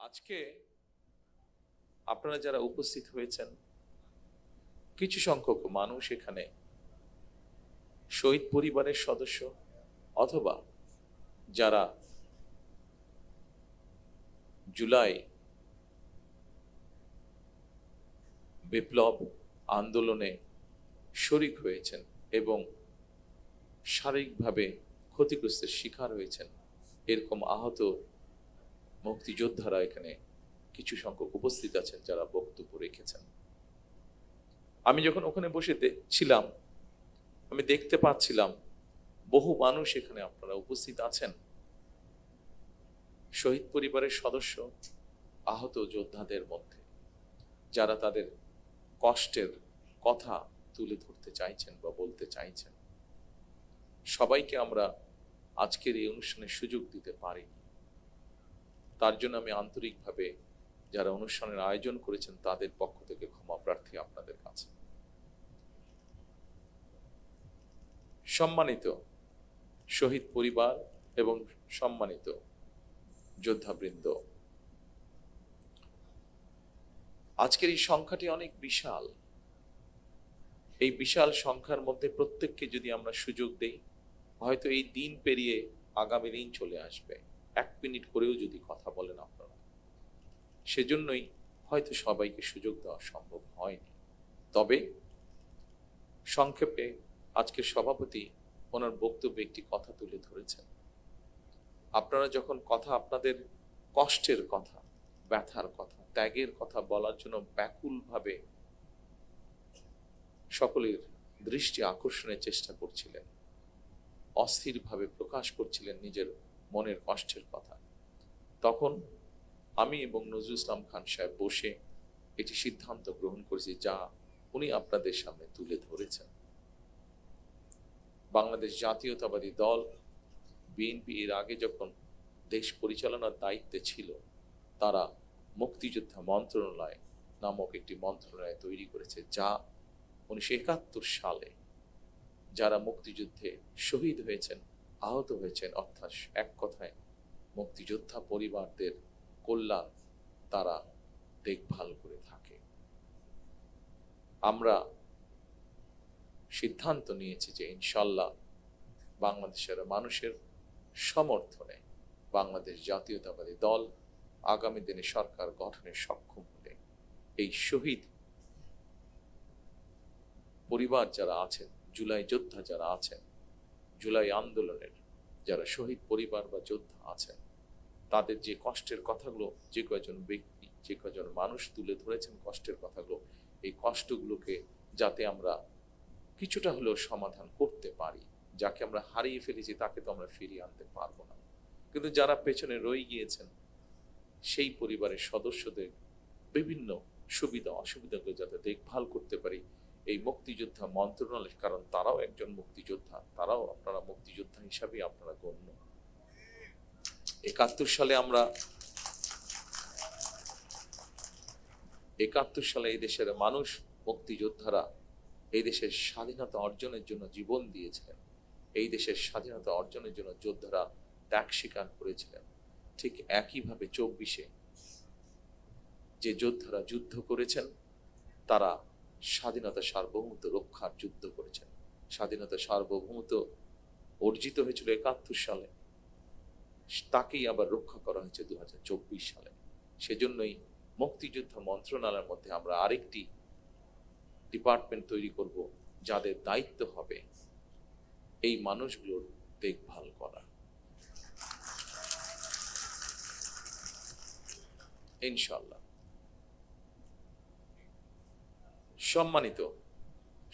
আজকে আপনারা যারা উপস্থিত হয়েছেন, কিছু সংখ্যক মানুষ এখানে শহীদ পরিবারের সদস্য অথবা যারা জুলাই বিপ্লব আন্দোলনে শরিক হয়েছেন এবং শারীরিকভাবে ক্ষতিগ্রস্তের শিকার হয়েছেন, এরকম আহত মুক্তিযোদ্ধারা এখানে কিছু সংখ্যক উপস্থিত আছেন যারা বক্তব্য রেখেছেন। আমি যখন ওখানে বসে ছিলাম, আমি দেখতে পাচ্ছিলাম বহু মানুষ এখানে আপনারা উপস্থিত আছেন, শহীদ পরিবারের সদস্য, আহত যোদ্ধাদের মধ্যে যারা তাদের কষ্টের কথা তুলে ধরতে চাইছেন বা বলতে চাইছেন। সবাইকে আমরা আজকের এই অনুষ্ঠানের সুযোগ দিতে পারিনি, তার জন্য আমি আন্তরিকভাবে যারা অনুষ্ঠানের আয়োজন করেছেন তাদের পক্ষ থেকে ক্ষমা প্রার্থী আপনাদের কাছে। সম্মানিত শহীদ পরিবার এবং সম্মানিত যোদ্ধাবৃন্দ, আজকের এই সংখ্যাটি অনেক বিশাল। এই বিশাল সংখ্যার মধ্যে প্রত্যেককে যদি আমরা সুযোগ দেই, হয়তো এই দিন পেরিয়ে আগামী দিন চলে আসবে। 1 মিনিট করেও যদি কথা বলেন আপনারা, সেজন্যই হয়তো সবাইকে সুযোগ দেওয়া সম্ভব হয়নি। তবে সংক্ষেপে আজকের সভাপতি ওনার বক্তব্যে একটি কথা তুলে ধরেছেন। আপনারা যখন আপনাদের কষ্টের কথা, ব্যথার কথা, ত্যাগের কথা বলার জন্য ব্যাকুলভাবে সকলের দৃষ্টি আকর্ষণের চেষ্টা করছিলেন, অস্থিরভাবে প্রকাশ করছিলেন নিজের মনের কষ্টের কথা, তখন আমি এবং নজরুল ইসলাম খান সাহেব বসে একটি সিদ্ধান্ত গ্রহণ করেছি, যা উনি আপনাদের সামনে তুলে ধরেছেন। বাংলাদেশ জাতীয়তাবাদী দল বিএনপি এর আগে যখন দেশ পরিচালনার দায়িত্বে ছিল, তারা মুক্তিযোদ্ধা মন্ত্রণালয় নামক একটি মন্ত্রণালয় তৈরি করেছে, যা 1971 সালে যারা মুক্তিযুদ্ধে শহীদ হয়েছেন, আহত হয়েছেন, অর্থাৎ এক কথায় মুক্তিযোদ্ধা পরিবারদের কল্যাণ তারা দেখভাল করে থাকে। আমরা সিদ্ধান্ত নিয়েছি যে ইনশাল্লাহ বাংলাদেশের মানুষের সমর্থনে বাংলাদেশ জাতীয়তাবাদী দল আগামী দিনে সরকার গঠনে সক্ষম হলে এই শহীদ পরিবার যারা আছেন, জুলাই যোদ্ধা যারা আছেন, জুলাই আন্দোলনের যারা শহীদ পরিবার বা যোদ্ধা আছেন, তাদের যে কষ্টের কথাগুলো যে কয়জন ব্যক্তি, যে কয়জন মানুষ তুলে ধরেছেন কষ্টের কথাগুলো, এই কষ্টগুলোকে যাতে আমরা কিছুটা হলেও সমাধান করতে পারি। যাকে আমরা হারিয়ে ফেলেছি তাকে তো আমরা ফিরিয়ে আনতে পারবো না, কিন্তু যারা পেছনে রয়ে গিয়েছেন সেই পরিবারের সদস্যদের বিভিন্ন সুবিধা অসুবিধাগুলো যাতে দেখভাল করতে পারি এই মুক্তিযোদ্ধা মন্ত্রণালয়, কারণ তারাও একজন মুক্তিযোদ্ধা, তারাও আপনারা মুক্তিযোদ্ধা হিসাবে আপনারা গণ্য। 71 সালে এই দেশের মানুষ, মুক্তিযোদ্ধারা এই দেশের স্বাধীনতা অর্জনের জন্য জীবন দিয়েছিলেন, এই দেশের স্বাধীনতা অর্জনের জন্য যোদ্ধারা ত্যাগ স্বীকার করেছিলেন। ঠিক একইভাবে 24-এ যে যোদ্ধারা যুদ্ধ করেছেন, তারা স্বাধীনতা সার্বভৌমত্ব রক্ষার যুদ্ধ করেছেন। স্বাধীনতা সার্বভৌমত্ব অর্জিত হয়েছিল 71 সালে, তাকেই আবার রক্ষা করা হয়েছে 2024 সালে। সেজন্যই মুক্তিযুদ্ধ মন্ত্রণালয়ের মধ্যে আমরা আরেকটি ডিপার্টমেন্ট তৈরি করব, যাদের দায়িত্ব হবে এই মানুষগুলোর দেখভাল করা। ইনশাআল্লাহ। সম্মানিত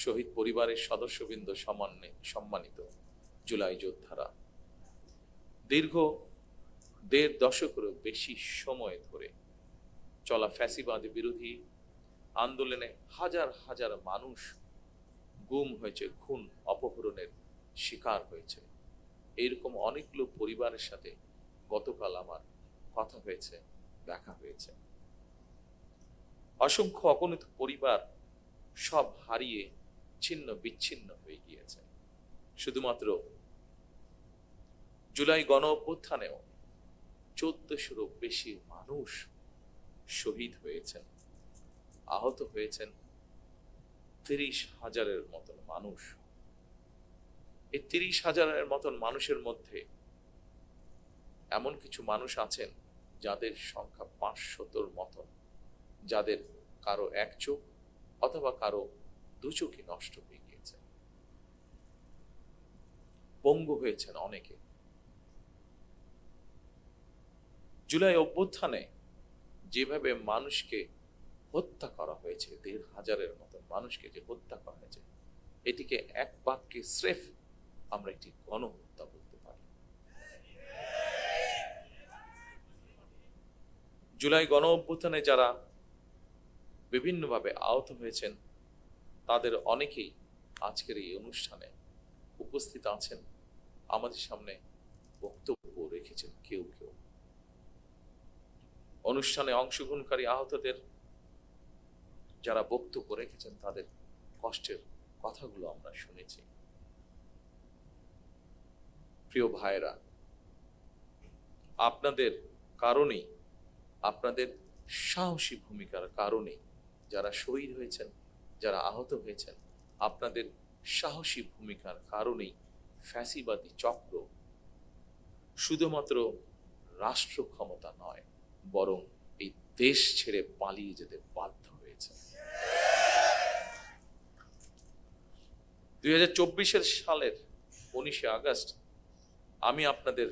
শহীদ পরিবারের সদস্যবৃন্দ, সম্মানিত জুলাই যোদ্ধারা, দীর্ঘ 1.5 দশকেরও বেশি সময় ধরে চলা ফ্যাসিবাদ বিরোধী আন্দোলনে হাজার হাজার মানুষ গুম হয়েছে, খুন অপহরণের শিকার হয়েছে। এইরকম অনেকগুলো পরিবারের সাথে গতকাল আমার কথা হয়েছে, দেখা হয়েছে। অসংখ্য অগণিত পরিবার সব হারিয়ে ছিন্ন বিচ্ছিন্ন হয়ে গিয়েছে। শুধুমাত্র জুলাই গণ অভ্যুত্থানেও 1400-ও বেশি মানুষ শহীদ হয়েছেন, আহত হয়েছেন 30,000-এর মতন মানুষ। এই 30,000-এর মতন মানুষের মধ্যে এমন কিছু মানুষ আছেন যাদের সংখ্যা 500-র মতন, যাদের কারো এক চোখ অথবা কারো দু চোখই নষ্ট হয়ে গিয়েছে, পঙ্গু হয়েছেন অনেকে। জুলাই অভ্যুত্থানে যেভাবে মানুষকে হত্যা করা হয়েছে, 1,500-এর মতন মানুষকে যে হত্যা করা হয়েছে, এটিকে এক বাক্যে স্রেফ আমরা একটি গণহত্যা বলতে পারি। জুলাই গণ অভ্যুত্থানে যারা বিভিন্নভাবে আহত হয়েছেন তাদের অনেকেই আজকের এই অনুষ্ঠানে উপস্থিত আছেন, আমাদের সামনে বক্তব্য রেখেছেন কেউ কেউ। অনুষ্ঠানে অংশগ্রহণকারী আহতদের যারা বক্তব্য রেখেছেন তাদের কষ্টের কথাগুলো আমরা শুনেছি। প্রিয় ভাইরা, আপনাদের কারণেই, আপনাদের সাহসী ভূমিকার কারণেই যারা শহীদ হয়েছেন, যারা আহত হয়েছেন, আপনাদের সাহসী ভূমিকার কারণেই ফ্যাসিবাদী চক্র শুধুমাত্র রাষ্ট্র ক্ষমতা নয়, বরং এই দেশ ছেড়ে পালিয়ে যেতে বাধ্য হয়েছে। 2024 সালের 19 আগস্ট আমি আপনাদের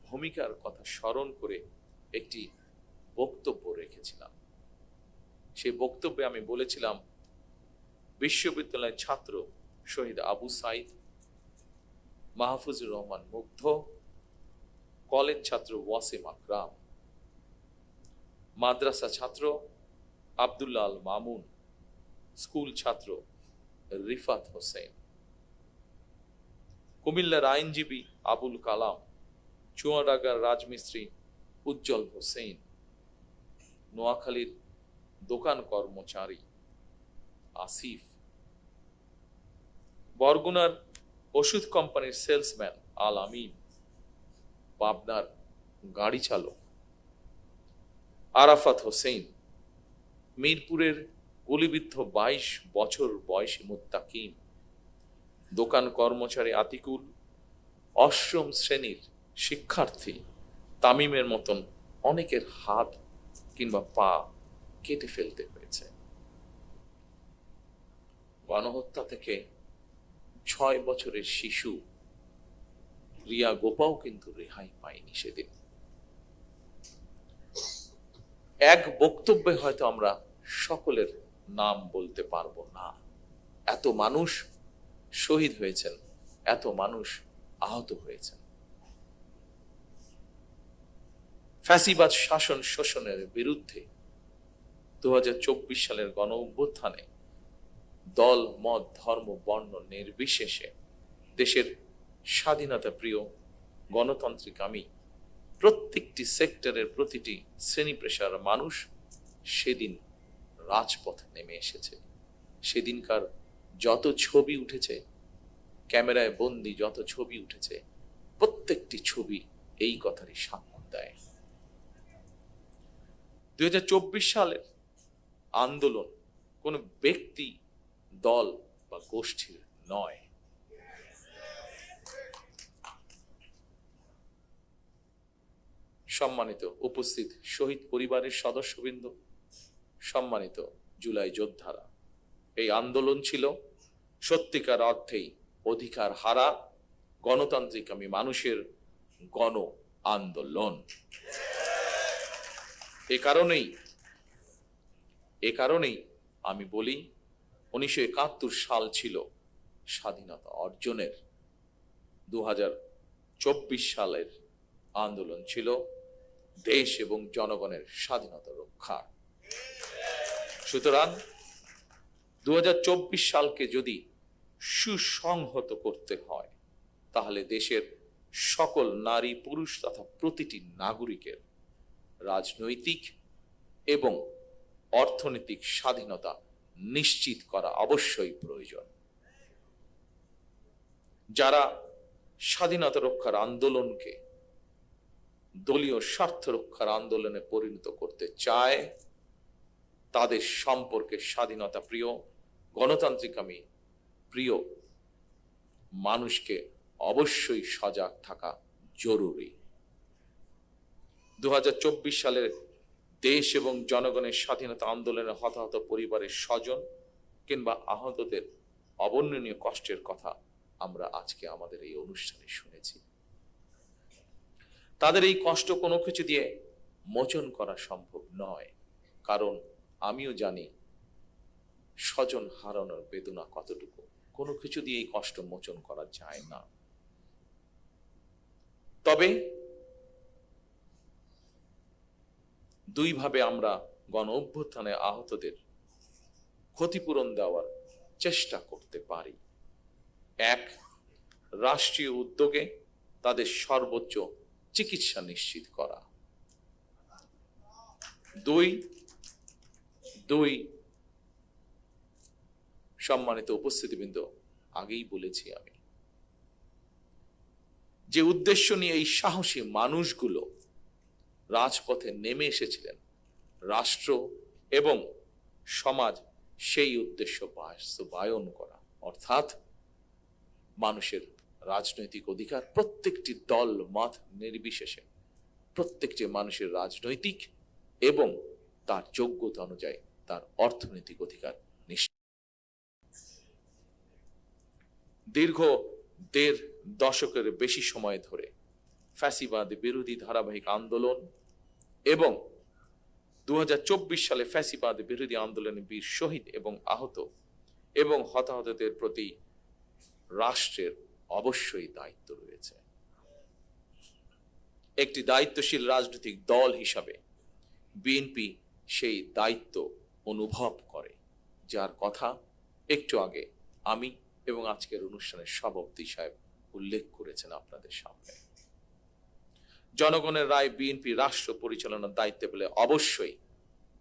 ভূমিকার কথা স্মরণ করে একটি বক্তব্য রেখেছিলাম। সেই বক্তব্যে আমি বলেছিলাম, বিশ্ববিদ্যালয়ের ছাত্র শহীদ আবু সাইদ, মাহফুজুর রহমান মুগ্ধ, কলেজ ছাত্র ওয়াসিম আকরাম, মাদ্রাসা ছাত্র আব্দুল্লাহ আল মামুন, স্কুল ছাত্র রিফাত হোসেন, কুমিল্লার আইনজীবী আবুল কালাম, চুয়াডাঙ্গার রাজমিস্ত্রি উজ্জ্বল হোসেন, নোয়াখালীর দোকান কর্মচারী আসিফ, বরগুনার ওষুধ কোম্পানির সেলসম্যান আল আমিন, পাবনার গাড়ি চালক আরাফাত হোসেন, মিরপুরের গুলিবিদ্ধ 22 বছর বয়সী মুত্তাকিম, দোকান কর্মচারী আতিকুল, অষ্টম শ্রেণীর শিক্ষার্থী তামিমের মতন অনেকের হাত কিংবা পা কেটে ফেলতে হয়েছে। গণহত্যা থেকে 6 বছরের শিশু রিয়া গোপাও কিন্তু রেহাই পায়নি সেদিন। এক বক্তব্যে হয়তো আমরা সকলের নাম বলতে পারবো না, এত মানুষ শহীদ হয়েছেন, এত মানুষ আহত হয়েছেন। ফ্যাসিবাদ শাসন শোষণের বিরুদ্ধে 2024 সালের গণ অভ্যুত্থানে দল, মত, ধর্ম, বর্ণ নির্বিশেষে দেশের স্বাধীনতা প্রিয়, গণতান্ত্রিকামী প্রত্যেকটি সেক্টরের প্রতিটি শ্রেণী পেশার মানুষ সেদিন রাজপথে নেমে এসেছে। সেদিনকার যত ছবি উঠেছে, ক্যামেরায় বন্দি যত ছবি উঠেছে, প্রত্যেকটি ছবি এই কথারই সাক্ষ্য দেয়। 2024 সালের আন্দোলন কোন ব্যক্তি, দল বা গোষ্ঠীর নয়। সম্মানিত উপস্থিত শহীদ পরিবারের সদস্যবৃন্দ, সম্মানিত জুলাই যোদ্ধারা, এই আন্দোলন ছিল সত্যিকার অর্থেই অধিকার হারা গণতান্ত্রিকামী মানুষের গণ আন্দোলন। এ কারণেই আমি বলি 1971 সাল ছিল স্বাধীনতা অর্জনের, 2024 সালের আন্দোলন ছিল দেশ এবং জনগণের স্বাধীনতা রক্ষা। সুতরাং 2024 সালকে যদি সুসংহত করতে হয়, তাহলে দেশের সকল নারী, পুরুষ তথা প্রতিটি নাগরিকের রাজনৈতিক এবং অর্থনৈতিক স্বাধীনতা নিশ্চিত করা অবশ্যই প্রয়োজন। যারা স্বাধীনতা রক্ষার আন্দোলনকে দলীয় স্বার্থ রক্ষার আন্দোলনে পরিণত করতে চায়, তাদের সম্পর্কে স্বাধীনতা প্রিয়, গণতান্ত্রিকামী প্রিয় মানুষকে অবশ্যই সজাগ থাকা জরুরি। 2024 সালের দেশ এবং জনগণের স্বাধীনতা আন্দোলনে হতাহত পরিবারের স্বজন কিংবা আহতদের অবর্ণনীয় কষ্টের কথা আমরা আজকে আমাদের এই অনুষ্ঠানে শুনেছি। তাদের এই কষ্ট কোনো কিছু দিয়ে মোচন করা সম্ভব নয়, কারণ আমিও জানি স্বজন হারানোর বেদনা কতটুকু। কোনো কিছু দিয়ে এই কষ্ট মোচন করা যায় না। তবে দুইভাবে আমরা গণ অভ্যুত্থানে আহতদের ক্ষতিপূরণ দেওয়ার চেষ্টা করতে পারি। এক, রাষ্ট্রীয় উদ্যোগে তাদের সর্বোচ্চ চিকিৎসা নিশ্চিত করা। দুই, সম্মানিত উপস্থিতিবৃন্দ, আগেই বলেছি আমি, যে উদ্দেশ্য নিয়ে এই সাহসী মানুষগুলো রাজপথে নেমে এসেছিলেন, রাষ্ট্র এবং সমাজ সেই উদ্দেশ্য বাস্তবায়ন করা, অর্থাৎ মানুষের রাজনৈতিক অধিকার, প্রত্যেকটি দল মত নির্বিশেষে প্রত্যেকটি মানুষের রাজনৈতিক এবং তার যোগ্যতা অনুযায়ী তার অর্থনৈতিক অধিকার নিশ্চিত। দীর্ঘ 1.5 দশকের বেশি সময় ধরে ফ্যাসিবাদ বিরোধী ধারাবাহিক আন্দোলন এবং 2024 সালে ফ্যাসিবাদ বিরোধী আন্দোলনে বীর শহীদ এবং আহত এবং হতাহতদের প্রতি রাষ্ট্রের অবশ্যই দায়িত্ব রয়েছে। একটি দায়িত্বশীল রাজনৈতিক দল হিসাবে বিএনপি সেই দায়িত্ব অনুভব করে, যার কথা একটু আগে আমি এবং আজকের অনুষ্ঠানের সভাপতি সাহেব উল্লেখ করেছেন আপনাদের সামনে। জনগণের রায় বিএনপি রাষ্ট্র পরিচালনার দায়িত্ব পেলে অবশ্যই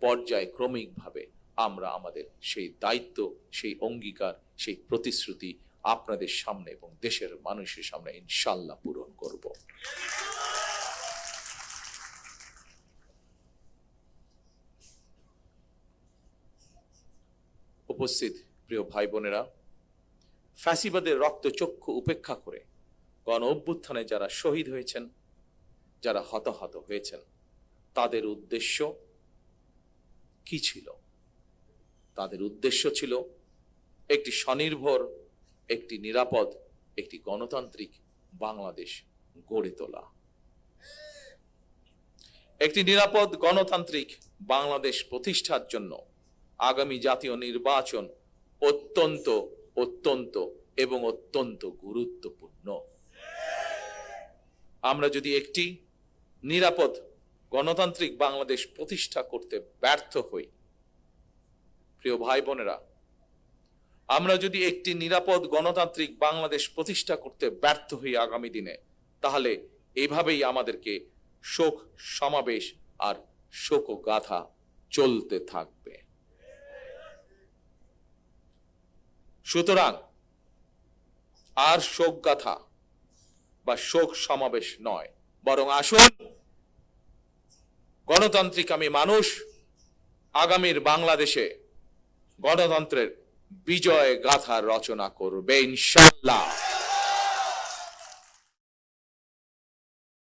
পর্যায়ক্রমিকভাবে আমরা আমাদের সেই দায়িত্ব, সেই অঙ্গীকার, সেই প্রতিশ্রুতি আপনাদের সামনে এবং দেশের মানুষের সামনে ইনশাআল্লাহ পূরণ করব। উপস্থিত প্রিয় ভাই বোনেরা, ফ্যাসিবাদের রক্তচক্ষু উপেক্ষা করে গণ অভ্যুত্থানে যারা শহীদ হয়েছেন, যারা হতাহত হয়েছেন, তাদের উদ্দেশ্য কি ছিল? তাদের উদ্দেশ্য ছিল একটি স্বনির্ভর, একটি নিরাপদ, একটি গণতান্ত্রিক বাংলাদেশ গড়ে তোলা। একটি নিরাপদ গণতান্ত্রিক বাংলাদেশ প্রতিষ্ঠার জন্য আগামী জাতীয় নির্বাচন অত্যন্ত অত্যন্ত এবং অত্যন্ত গুরুত্বপূর্ণ। আমরা যদি একটি নিরাপদ গণতান্ত্রিক বাংলাদেশ প্রতিষ্ঠা করতে ব্যর্থ হই, প্রিয় ভাই বোনেরা, আমরা যদি একটি নিরাপদ গণতান্ত্রিক বাংলাদেশ প্রতিষ্ঠা করতে ব্যর্থ হই আগামী দিনে, তাহলে এভাবেই আমাদেরকে শোক সমাবেশ আর শোকগাথা চলতে থাকবে। সুতরাং আর শোকগাথা বা শোক সমাবেশ নয়, বরং আসুন গণতান্ত্রিক আমি মানুষ আগামীর বাংলাদেশে গণতন্ত্রের বিজয় গাথা রচনা করবে ইনশাআল্লাহ।